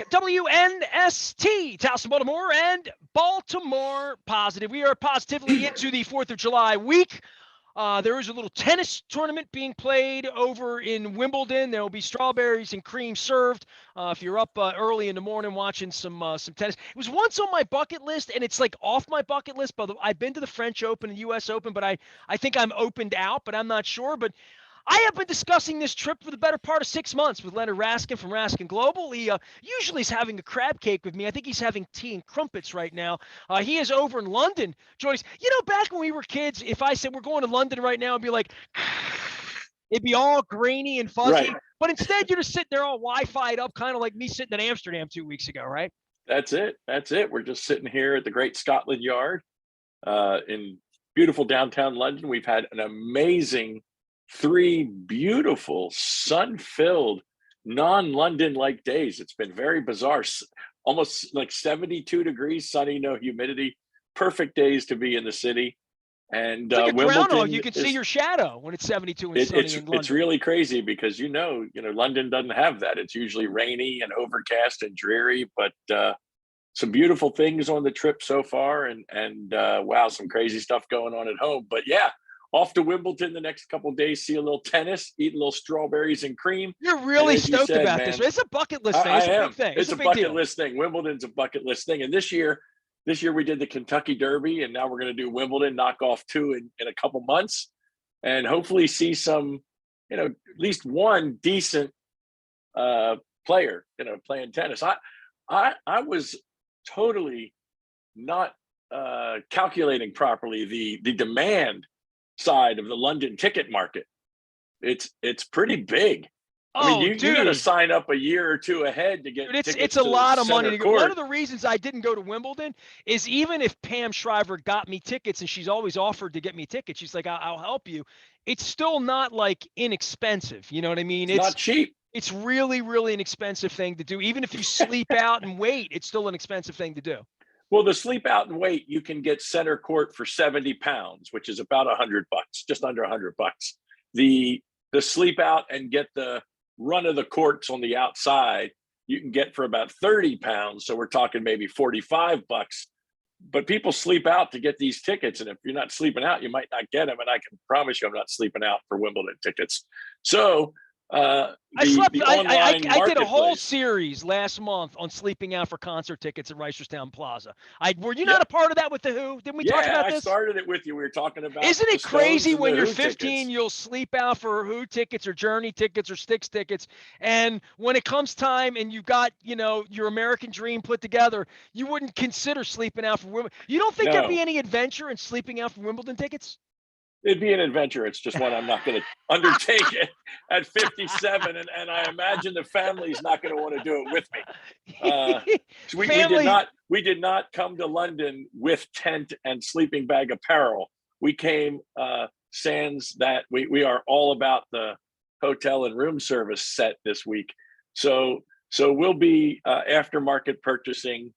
WNST, Towson, Baltimore, and Baltimore Positive. We are positively into the 4th of July week. There is a little tennis tournament being played over in Wimbledon. There will be strawberries and cream served. If you're up early in the morning watching some tennis, it was once on my bucket list, and it's like off my bucket list. But I've been to the French Open and U.S. Open, but I think I'm opened out, but I'm not sure. But I have been discussing this trip for the better part of 6 months with Leonard Raskin from Raskin Global. He usually is having a crab cake with me. I think he's having tea and crumpets right now. He is over in London joining us. You know, back when we were kids, if I said we're going to London right now, it'd be like, it'd be all grainy and fuzzy. Right. But instead, you're just sitting there all Wi-Fi'd up, kind of like me sitting in Amsterdam 2 weeks ago, right? That's it. We're just sitting here at the Great Scotland Yard in beautiful downtown London. We've had an amazing 3 beautiful, sun-filled, non-London-like days. It's been very bizarre. Almost like 72 degrees, sunny, no humidity. Perfect days to be in the city. And it's like a Wimbledon, groundhog. You can see your shadow when it's 72 and sunny in London. It's really crazy because you know London doesn't have that. It's usually rainy and overcast and dreary. But some beautiful things on the trip so far, and wow, some crazy stuff going on at home. But yeah. Off to Wimbledon the next couple of days, see a little tennis, eat a little strawberries and cream. You're really stoked about this. It's a bucket list thing. It's a big thing. It's a bucket list thing. Wimbledon's a bucket list thing. And this year we did the Kentucky Derby, and now we're going to do Wimbledon, knock off 2 in a couple months, and hopefully see some, at least one decent player, playing tennis. I was totally not calculating properly the demand side of the London ticket market. It's pretty big. I mean, you got to sign up a year or two ahead to get tickets. It's a lot of money to go. One of the reasons I didn't go to Wimbledon is even if Pam Shriver got me tickets, and she's always offered to get me tickets, she's like, I'll help you. It's still not like inexpensive. You know what I mean? It's not cheap. It's really, really an expensive thing to do. Even if you sleep out and wait, it's still an expensive thing to do. Well, the sleep out and wait, you can get center court for £70, which is about $100, just under $100. The sleep out and get the run of the courts on the outside, you can get for about £30. So we're talking maybe $45. But people sleep out to get these tickets, and if you're not sleeping out, you might not get them. And I can promise you, I'm not sleeping out for Wimbledon tickets. So. I did a whole series last month on sleeping out for concert tickets at Reisterstown Plaza. Were you not a part of that with the Who? Didn't we talk about this? I started it with you. We were talking about. Isn't it crazy when you're 15, tickets. You'll sleep out for Who tickets or Journey tickets or Styx tickets, and when it comes time and you've got your American Dream put together, you wouldn't consider sleeping out for Wimbledon. You don't think there'd be any adventure in sleeping out for Wimbledon tickets? It'd be an adventure. It's just one I'm not going to undertake it at 57, and I imagine the family's not going to want to do it with me. We did not come to London with tent and sleeping bag apparel. We came sans that. We are all about the hotel and room service set this week. So we'll be aftermarket purchasing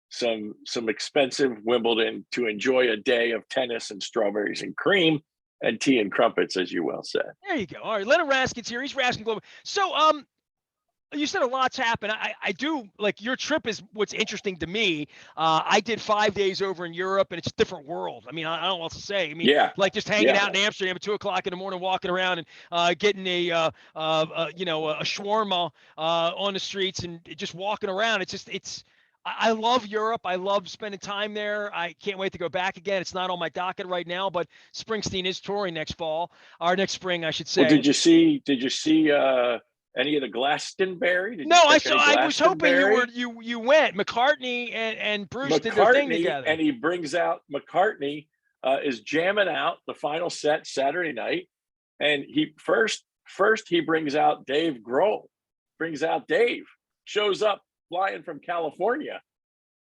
some expensive Wimbledon to enjoy a day of tennis and strawberries and cream. And tea and crumpets, as you well said. There you go. All right, Leonard Raskin's here. He's Raskin Global. So, you said a lot's happened. I do like your trip is what's interesting to me. I did 5 days over in Europe, and it's a different world. I mean, I don't know what to say. I mean, like just hanging out in Amsterdam at 2:00 in the morning, walking around and getting a shawarma on the streets and just walking around. I love Europe. I love spending time there. I can't wait to go back again. It's not on my docket right now, but Springsteen is touring next spring, I should say. Well, did you see any of the Glastonbury? No, I was hoping you went. McCartney and Bruce did their thing together. And he brings out McCartney is jamming out the final set Saturday night, and he first he brings out Dave Grohl. Dave shows up flying from California,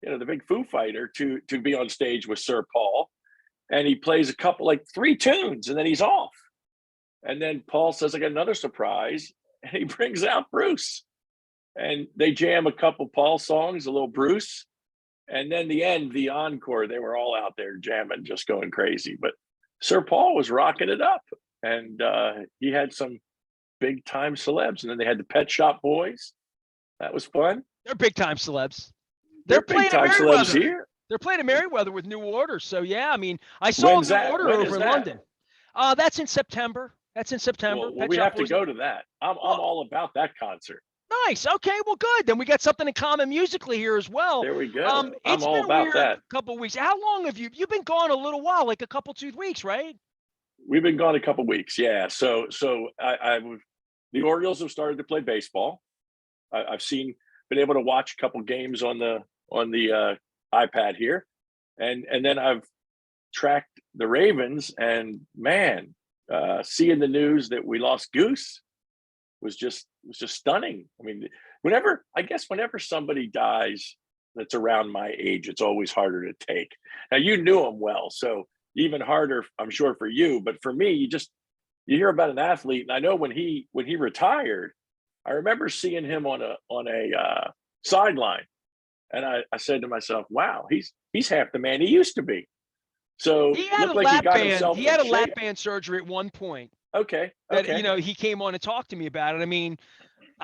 the big Foo Fighter, to be on stage with Sir Paul, and he plays a couple, like 3 tunes, and then he's off. And then Paul says, I got another surprise, and he brings out Bruce, and they jam a couple Paul songs, a little Bruce, and then the encore, they were all out there jamming, just going crazy. But Sir Paul was rocking it up, and he had some big time celebs, and then they had the Pet Shop Boys. That was fun. They're big time celebs. They're playing big at time celebs Merriweather. here. They're playing at Merriweather with New Order. So yeah, I mean, I saw When's New that? Order When over is in that? London. That's in September. That's in September. Well, Pet we Shop have to Boys. go to that. I'm Well, all about that concert. nice. Okay, well, good. Then we got something in common musically here as well. There we go. I'm It's all been a about weird that. couple of weeks. How long have you've been gone a little while, like a couple 2 weeks, right? We've been gone a couple weeks. Yeah. So the Orioles have started to play baseball. I've been able to watch a couple games on the iPad here, and then I've tracked the Ravens, and man, seeing the news that we lost Goose was just stunning. I mean, whenever somebody dies that's around my age, it's always harder to take. Now you knew him well, so even harder, I'm sure, for you. But for me, you hear about an athlete, and I know when he retired, I remember seeing him on a sideline, and I said to myself, "Wow, he's half the man he used to be." So He had looked a like he lap got band. himself He in had a lap shape. band surgery at one point. Okay. That he came on and talked to me about it. I mean,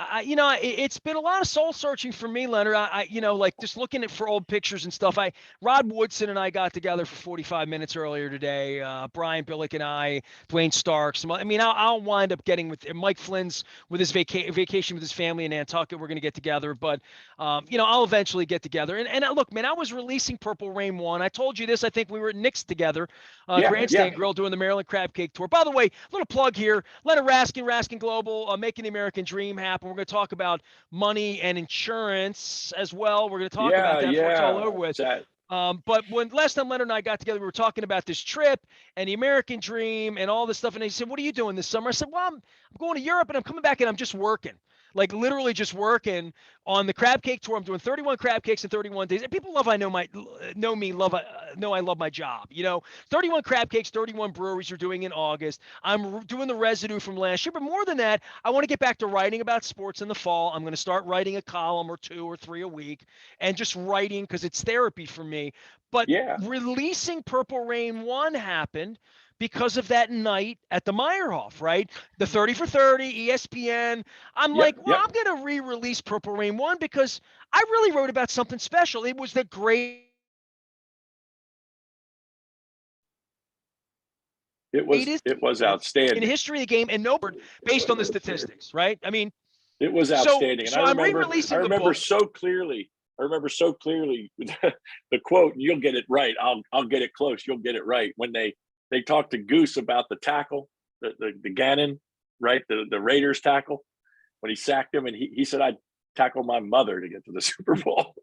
it's been a lot of soul searching for me, Leonard. Like just looking for old pictures and stuff. Rod Woodson and I got together for 45 minutes earlier today. Brian Billick and I, Dwayne Starks. I mean, I'll wind up getting with Mike Flynn's with his vacation with his family in Nantucket. We're going to get together, but I'll eventually get together. And look, man, I was releasing Purple Rain 1. I told you this. I think we were at Nick's together, Grandstand Grill, doing the Maryland Crab Cake Tour. By the way, little plug here. Leonard Raskin, Raskin Global, making the American dream happen. We're going to talk about money and insurance as well. We're going to talk about that before it's all over with. But when last time Leonard and I got together, we were talking about this trip and the American dream and all this stuff. And he said, "What are you doing this summer?" I said, "Well, I'm going to Europe and I'm coming back and I'm just working." Like literally just working on the crab cake tour. I'm doing 31 crab cakes in 31 days. And people know I love my job. 31 crab cakes, 31 breweries are doing in August. I'm doing the residue from last year. But more than that, I want to get back to writing about sports in the fall. I'm going to start writing a column or 2 or 3 a week and just writing because it's therapy for me. But releasing Purple Rain 1 happened because of that night at the Meyerhoff, right? The 30 for 30, ESPN. I'm I'm going to re-release Purple Rain 1 because I really wrote about something special. It was the great. It was outstanding in history of the game, and no based on the statistics, right? I mean, it was outstanding. So I'm re-releasing the book. So clearly. I remember so clearly the quote, and you'll get it right. I'll get it close. You'll get it right. When they talked to Goose about the tackle, the Gannon, right? The Raiders tackle, when he sacked him, and he said, "I'd tackle my mother to get to the Super Bowl."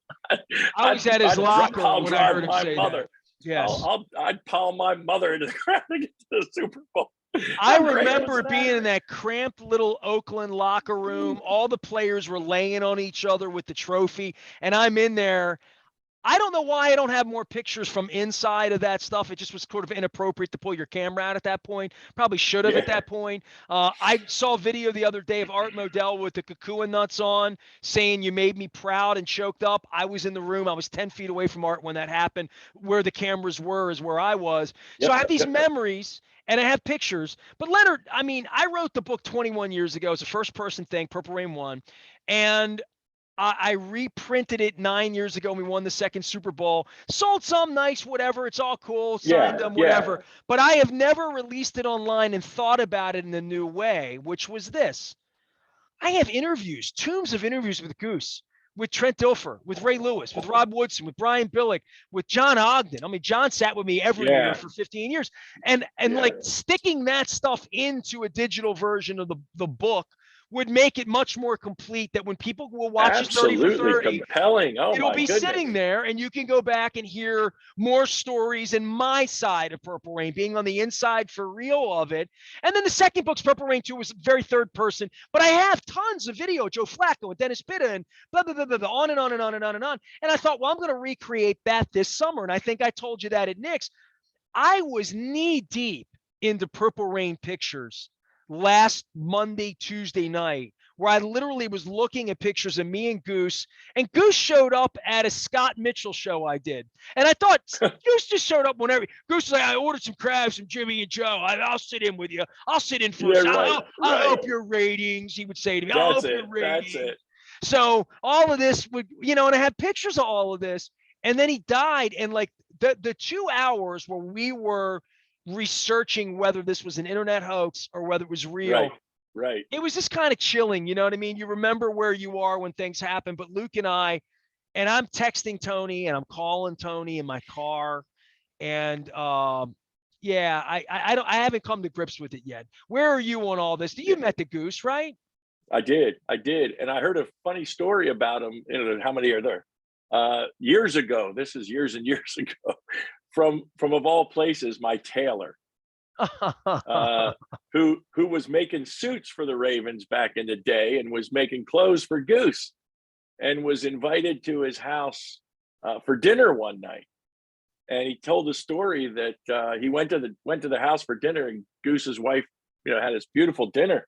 I was at his locker when I heard him say that. Yes. I'd palm my mother into the ground to get to the Super Bowl. I remember being in that cramped little Oakland locker room. All the players were laying on each other with the trophy, and I'm in there. I don't know why I don't have more pictures from inside of that stuff. It just was sort of inappropriate to pull your camera out at that point. Probably should have at that point. I saw a video the other day of Art Modell with the Kukua nuts on saying, "You made me proud," and choked up. I was in the room. I was 10 feet away from Art when that happened. Where the cameras were is where I was. So I have these memories. And I have pictures. But Leonard, I mean, I wrote the book 21 years ago. It's a first person thing, Purple Rain 1. And I reprinted it 9 years ago. And we won the second Super Bowl. Sold some, nice, whatever. It's all cool. Signed them, whatever. But I have never released it online and thought about it in a new way, which was this. I have interviews, tombs of interviews with Goose, with Trent Dilfer, with Ray Lewis, with Rod Woodson, with Brian Billick, with John Ogden. I mean, John sat with me every year for 15 years. And like sticking that stuff into a digital version of the book would make it much more complete, that when people will watch this 30 for 30, compelling. It'll be sitting there and you can go back and hear more stories and my side of Purple Rain, being on the inside for real of it. And then the second book's Purple Rain 2 was very third person, but I have tons of video, Joe Flacco and Dennis Pitta and blah, blah, blah, blah, blah, on and on and on and on and on. And I thought, well, I'm going to recreate that this summer. And I think I told you that at Nick's. I was knee deep into Purple Rain pictures last Monday, Tuesday night, where I literally was looking at pictures of me and Goose, and Goose showed up at a Scott Mitchell show I did. And I thought Goose just showed up whenever. Goose was like, "I ordered some crabs from Jimmy and Joe. I'll sit in with you. I'll sit in for a second. I'll help your ratings," he would say to me. "I'll help your ratings." That's it. So all of this would, and I have pictures of all of this. And then he died. And like the 2 hours where we were researching whether this was an internet hoax or whether it was real, Right. it was just kind of chilling. You know what I mean? You remember where you are when things happen. But Luke and I'm texting Tony and I'm calling Tony in my car. And yeah, I haven't come to grips with it yet. Where are you on all this? You met the Goose, right? I did. And I heard a funny story about him. How many are there? Years ago, this is years and years ago, from of all places, my tailor, who was making suits for the Ravens back in the day and was making clothes for Goose, and was invited to his house for dinner one night. And he told the story that he went to the house for dinner, and Goose's wife, had this beautiful dinner,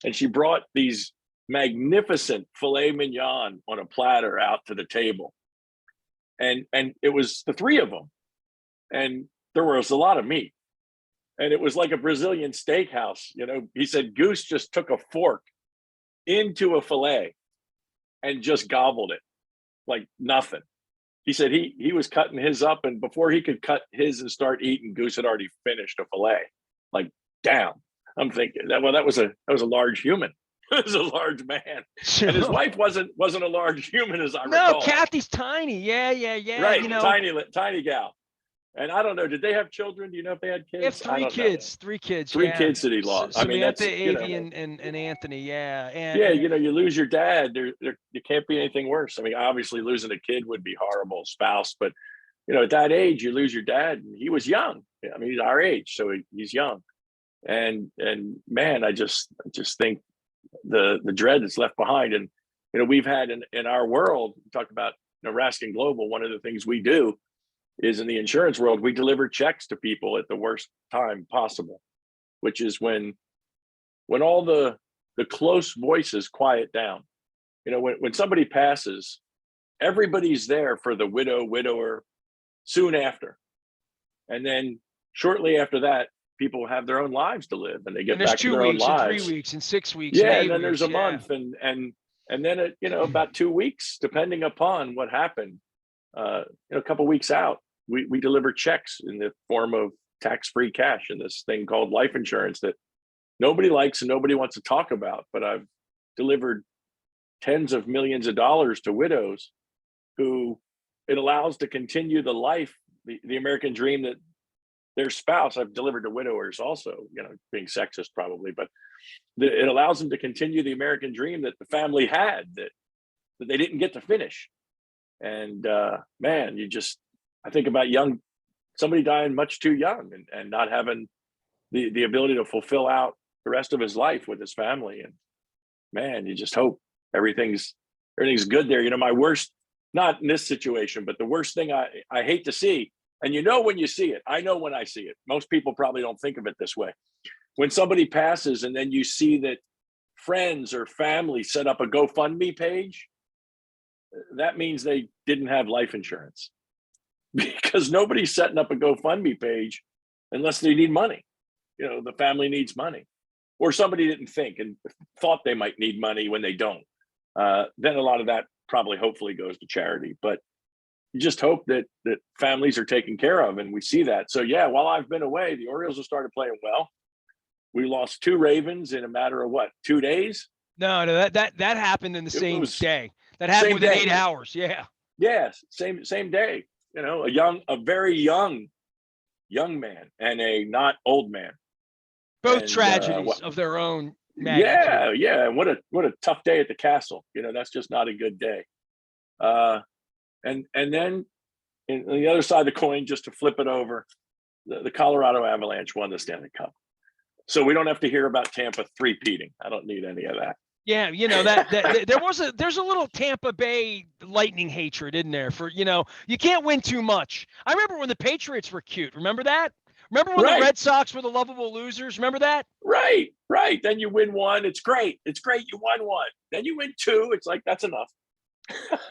and she brought these magnificent filet mignon on a platter out to the table, and it was the three of them, and there was a lot of meat, and it was like a Brazilian steakhouse. He said Goose just took a fork into a filet and just gobbled it like nothing. He said he was cutting his up, and before he could cut his and start eating, Goose had already finished a fillet. Like, damn. I'm thinking that was a large human. It was a large man, and his wife wasn't a large human, as I recall. No, Kathy's tiny. Yeah. Right, tiny gal. And I don't know, did they have children? Do you know if they had kids? They have three kids. Three kids. Three kids that he lost. Samantha, Avi, and Anthony. Yeah. You lose your dad. There can't be anything worse. Obviously losing a kid would be horrible, spouse, but at that age, you lose your dad. And he was young. He's our age, so he's young. And man, I just think the dread that's left behind. And we've had in our world, talk about Raskin Global. One of the things we do is in the insurance world, we deliver checks to people at the worst time possible, which is when all the close voices quiet down. When somebody passes, everybody's there for the widower soon after. And then shortly after that, people have their own lives to live, and they get back to their own lives. 2 weeks, and 3 weeks, and 6 weeks. Yeah, and then there's a month, and then about 2 weeks, depending upon what happened. A couple weeks out, we deliver checks in the form of tax-free cash in this thing called life insurance that nobody likes and nobody wants to talk about. But I've delivered tens of millions of dollars to widows who it allows to continue the life, the American dream that their spouse. I've delivered to widowers also, being sexist probably, but it allows them to continue the American dream that the family had that they didn't get to finish. And man, I think about somebody dying much too young and not having the ability to fulfill out the rest of his life with his family. And man, you just hope everything's good there. My worst, not in this situation, but the worst thing I hate to see, and when you see it, I know when I see it. Most people probably don't think of it this way. When somebody passes and then you see that friends or family set up a GoFundMe page, that means they didn't have life insurance, because nobody's setting up a GoFundMe page unless they need money. The family needs money, or somebody didn't think and thought they might need money when they don't. Then a lot of that probably hopefully goes to charity, but you just hope that families are taken care of. And we see that. So yeah, while I've been away, the Orioles have started playing well. We lost 2 Ravens in a matter of 2 days? No, that happened in the same day. That happened within 8 hours. Yeah. Yes. Same day. A very young man and a not old man. Both tragedies of their own magnitude. Yeah. What a tough day at the castle. That's just not a good day. And then on the other side of the coin, just to flip it over, the Colorado Avalanche won the Stanley Cup. So we don't have to hear about Tampa three-peating. I don't need any of that. Yeah, that there's a little Tampa Bay Lightning hatred in there for, you can't win too much. I remember when the Patriots were cute. Remember that? Remember when the Red Sox were the lovable losers? Remember that? Right. Then you win one. It's great. You won one. Then you win two. It's like, that's enough.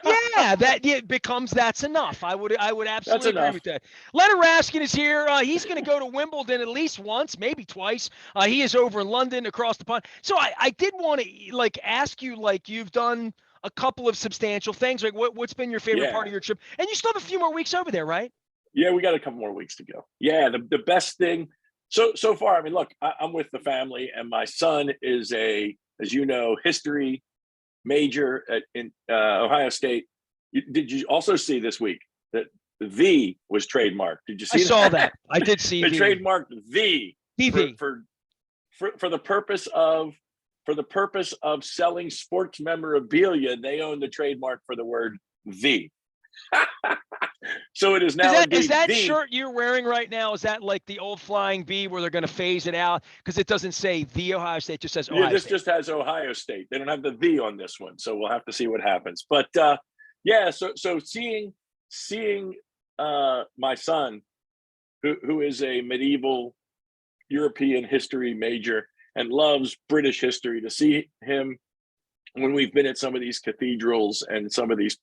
Yeah, that's enough. I would absolutely agree with that. Leonard Raskin is here. He's going to go to Wimbledon at least once, maybe twice. He is over in London across the pond. So I did want to ask you, you've done a couple of substantial things. Like what's been your favorite part of your trip? And you still have a few more weeks over there, right? Yeah, we got a couple more weeks to go. Yeah, the best thing so far. I mean, look, I'm with the family, and my son is as you know, history major in Ohio State. Did you also see this week that the was trademarked? Did you see? I saw that. I did see. They trademarked the for the purpose of selling sports memorabilia. They own the trademark for the word the. So it is now. Is that shirt you're wearing right now? Is that like the old Flying V where they're going to phase it out because it doesn't say the Ohio State, it just says Ohio this State. Just has Ohio State. They don't have the on this one, so we'll have to see what happens. But so seeing my son, who is a medieval European history major and loves British history, to see him when we've been at some of these cathedrals and some of these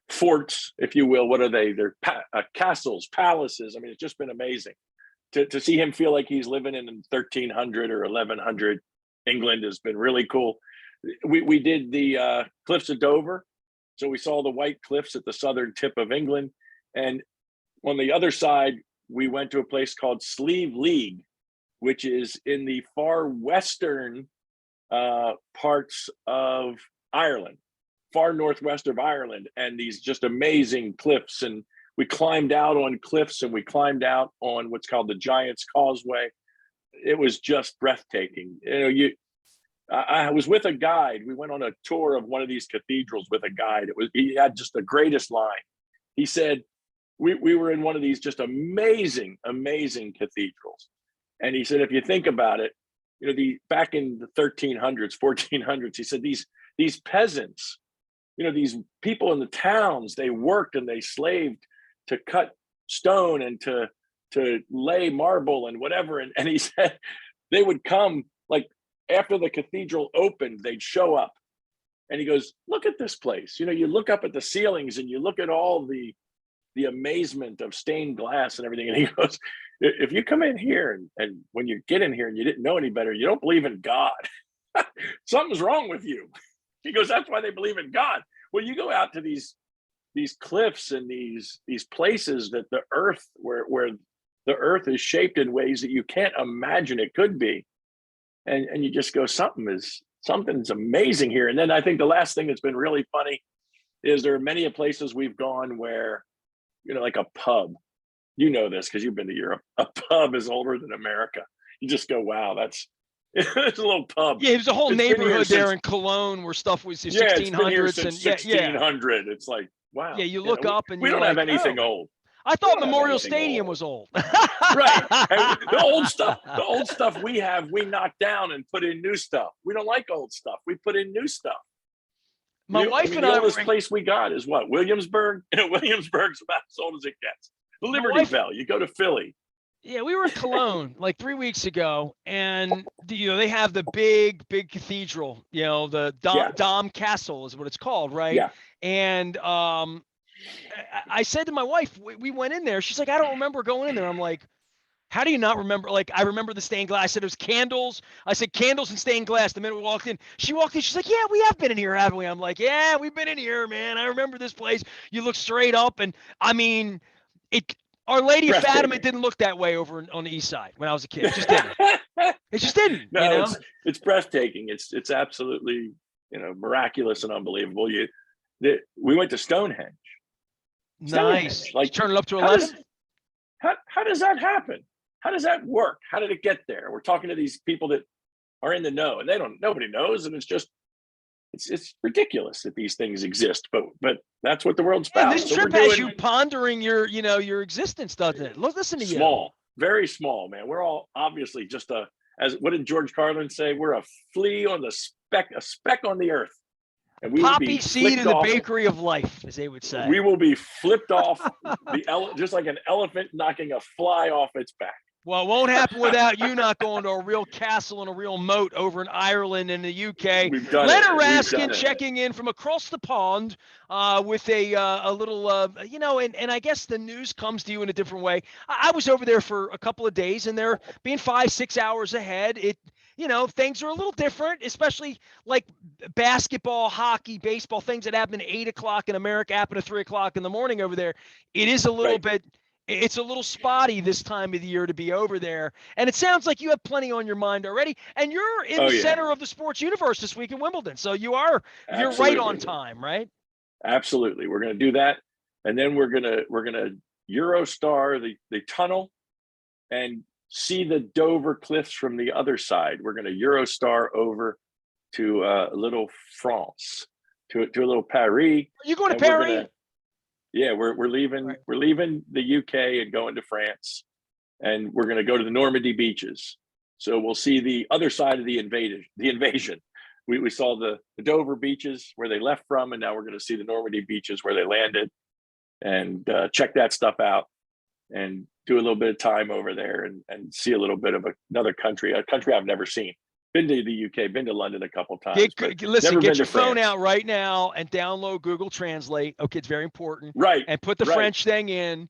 forts, if you will. What are they? They're castles, palaces. I mean, it's just been amazing to see him feel like he's living in 1300 or 1100 England has been really cool. We did the cliffs of Dover, so we saw the white cliffs at the southern tip of England, and on the other side we went to a place called Slieve League, which is in the far western parts of Ireland, far northwest of Ireland, and these just amazing cliffs. And we climbed out on cliffs, and we climbed out on what's called the Giant's Causeway. It was just breathtaking. I was with a guide. We went on a tour of one of these cathedrals with a guide. He had just the greatest line. He said, we were in one of these just amazing cathedrals. And he said, if you think about it, back in the 1300s, 1400s, he said, these peasants, these people in the towns, they worked and they slaved to cut stone and to lay marble and whatever. And he said they would come, like after the cathedral opened, they'd show up. And he goes, look at this place. You look up at the ceilings and you look at all the amazement of stained glass and everything. And he goes, if you come in here and when you get in here and you didn't know any better, you don't believe in God, something's wrong with you. He goes, that's why they believe in God. Well, you go out to these cliffs and these places that the earth, where the earth is shaped in ways that you can't imagine it could be. And you just go, something's amazing here. And then I think the last thing that's been really funny is there are many places we've gone where, like a pub, this because you've been to Europe, a pub is older than America. You just go, wow, it's a little pub. Yeah, there's a whole neighborhood there in Cologne where stuff was 1600s and 1600. Yeah. It's like, wow. Yeah, you look up and we don't have anything old. I thought Memorial Stadium was old. Right. And the old stuff we knock down and put in new stuff. We don't like old stuff. We put in new stuff. My wife and I. The oldest place we got is what? Williamsburg. Williamsburg's about as old as it gets. The Liberty Bell. You go to Philly. Yeah, we were in Cologne like 3 weeks ago, and they have the big cathedral. The Dom Castle is what it's called, right? Yeah. And I said to my wife, we went in there. She's like, I don't remember going in there. I'm like, how do you not remember? Like, I remember the stained glass. I said it was candles. I said candles and stained glass. The minute we walked in, she walked in. She's like, yeah, we have been in here, haven't we? I'm like, yeah, we've been in here, man. I remember this place. You look straight up, and I mean, Our Lady of Fatima didn't look that way over on the east side when I was a kid. It just didn't. It just didn't. No, it's breathtaking. It's absolutely miraculous and unbelievable. We went to Stonehenge. Nice. Like, turn it up to 11. How does that happen? How does that work? How did it get there? We're talking to these people that are in the know, and nobody knows, and it's ridiculous that these things exist, but that's what the world's about. This trip has you pondering your existence, doesn't it? Listen to you. Small, very small, man. We're all obviously just as what did George Carlin say? We're a flea on a speck on the earth. And we poppy seed in the bakery of life, as they would say. We will be flipped off just like an elephant knocking a fly off its back. Well, it won't happen without you not going to a real castle and a real moat over in Ireland and the UK. Leonard Raskin checking in from across the pond with a little, and I guess the news comes to you in a different way. I was over there for a couple of days, and they're being 5-6 hours ahead. things are a little different, especially like basketball, hockey, baseball, things that happen at 8 o'clock in America happen at 3 o'clock in the morning over there. It is a little Right. bit, it's a little spotty this time of the year to be over there. And it sounds like you have plenty on your mind already. And you're in Oh the yeah, center of the sports universe this week in Wimbledon. So you're right on absolutely, time, right? absolutely. We're going to do that, and then we're gonna Eurostar the tunnel and see the Dover Cliffs from the other side. We're going to Eurostar over to a little France, to a little Paris, Are you going to and we're Paris? gonna we're leaving Right. the UK and going to France, and we're going to go to the Normandy beaches. So we'll see the other side of the invasion. We saw the Dover beaches where they left from, and now we're going to see the Normandy beaches where they landed, and check that stuff out, and do a little bit of time over there, and see a little bit of another country, a country I've never seen. Been to the UK, been to London a couple times, but Listen, never get been your to phone France. out right now and download Google Translate. Okay, it's very important. Right, And put the right. French thing in.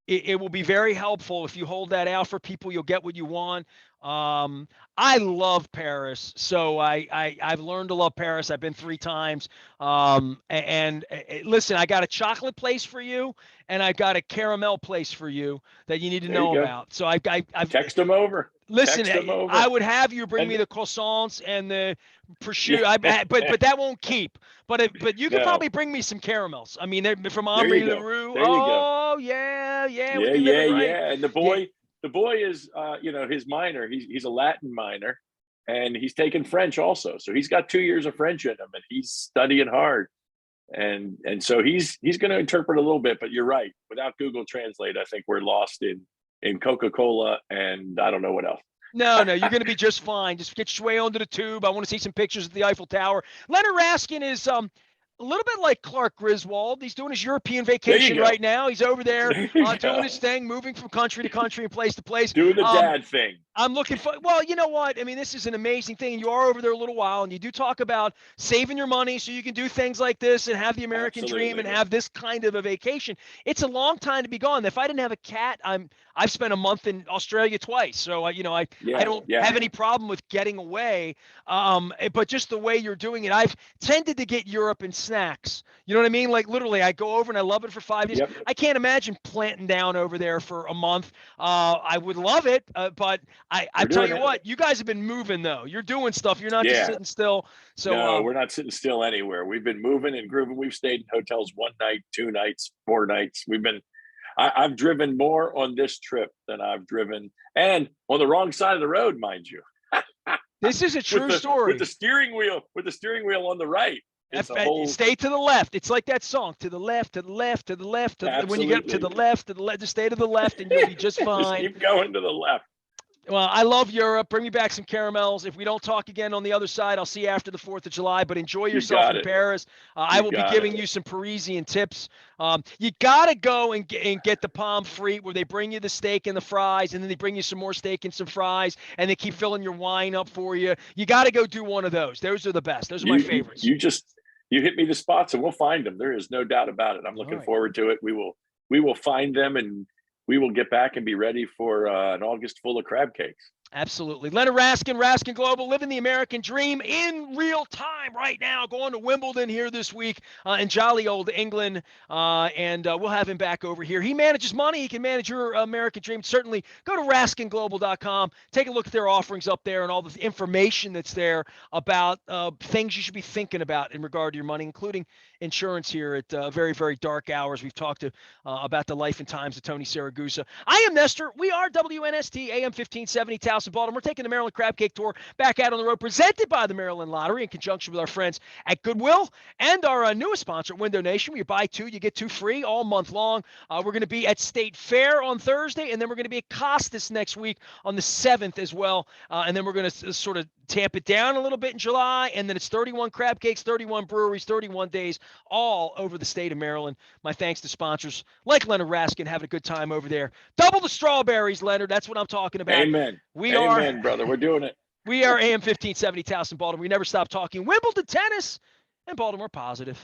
It will be very helpful if you hold that out for people. You'll get what you want. I love Paris, so I've learned to love Paris. I've been 3 times. Listen, I got a chocolate place for you, and I got a caramel place for you that you need to There you know go. about. So I've Text them over. listen. Text them I over. would have you bring And me the croissants and the prosciutto. yeah, But that won't keep. But you could no. probably bring me some caramels. I mean, they're from There you Henri go. Leroux. There you go. Oh yeah, we Yeah, can live yeah, it right. yeah. And Yeah, the boy is, his minor. He's a Latin minor, and he's taken French also. So he's got 2 years of French in him, and he's studying hard. And so he's going to interpret a little bit. But you're right. Without Google Translate, I think we're lost in Coca-Cola, and I don't know what else. no, you're going to be just fine. Just get your way onto the tube. I want to see some pictures of the Eiffel Tower. Leonard Raskin is a little bit like Clark Griswold. He's doing his European There you vacation go. right now. He's over there There you doing go. his thing, moving from country to country and place to place. Doing the dad thing. I'm looking for, well, you know what? I mean, this is an amazing thing. You are over there a little while, and you do talk about saving your money so you can do things like this and have the American dream and Absolutely. have this kind of a vacation. It's a long time to be gone. If I didn't have a cat, I've spent a month in Australia twice, so I Yeah, don't yeah. have any problem with getting away. But just the way you're doing it, I've tended to get Europe in snacks. You know what I mean? Like literally, I go over and I love it for 5 days. Yep. I can't imagine planting down over there for a month. I would love it, but I tell you what, you guys have been moving though. You're doing stuff. You're not just Yeah. sitting still. So No, we're not sitting still anywhere. We've been moving and grooving. We've stayed in hotels 1 night, 2 nights, 4 nights. I've driven more on this trip than I've driven, and on the wrong side of the road, mind you. this is a true story. With the steering wheel on the right. It's a whole. Stay to the left. It's like that song, to the left, to the left, to the left. When you get to the left, just stay to the left, and you'll be just fine. Just keep going to the left. Well, I love Europe. Bring me back some caramels. If we don't talk again on the other side, I'll see you after the 4th of July. But enjoy yourself in Paris. I will be giving you some Parisian tips. You got to go and get the pomme frite where they bring you the steak and the fries, and then they bring you some more steak and some fries, and they keep filling your wine up for you. You got to go do one of those. Those are the best. Those are my favorites. You hit me the spots, and we'll find them. There is no doubt about it. I'm looking forward to it. We will find them, and we will get back and be ready for an August full of crab cakes. Absolutely. Leonard Raskin, Raskin Global, living the American dream in real time right now, going to Wimbledon here this week in jolly old England, and we'll have him back over here. He manages money. He can manage your American dream. Certainly go to RaskinGlobal.com. Take a look at their offerings up there and all the information that's there about things you should be thinking about in regard to your money, including insurance here at very, very dark hours. We've talked about the life and times of Tony Saragusa. I am Nestor. We are WNST AM 1570 Towson, Baltimore. We're taking the Maryland Crab Cake Tour back out on the road, presented by the Maryland Lottery in conjunction with our friends at Goodwill and our newest sponsor, Window Nation. Where you buy 2, you get 2 free all month long. We're going to be at State Fair on Thursday, and then we're going to be at Costas next week on the 7th as well. And then we're going to sort of tamp it down a little bit in July, and then it's 31 crab cakes, 31 breweries, 31 days, all over the state of Maryland. My thanks to sponsors like Leonard Raskin, having a good time over there. Double the strawberries, Leonard. That's what I'm talking about. Amen. Amen, brother. We're doing it. We are AM 1570 Towson, Baltimore. We never stop talking Wimbledon tennis and Baltimore positive.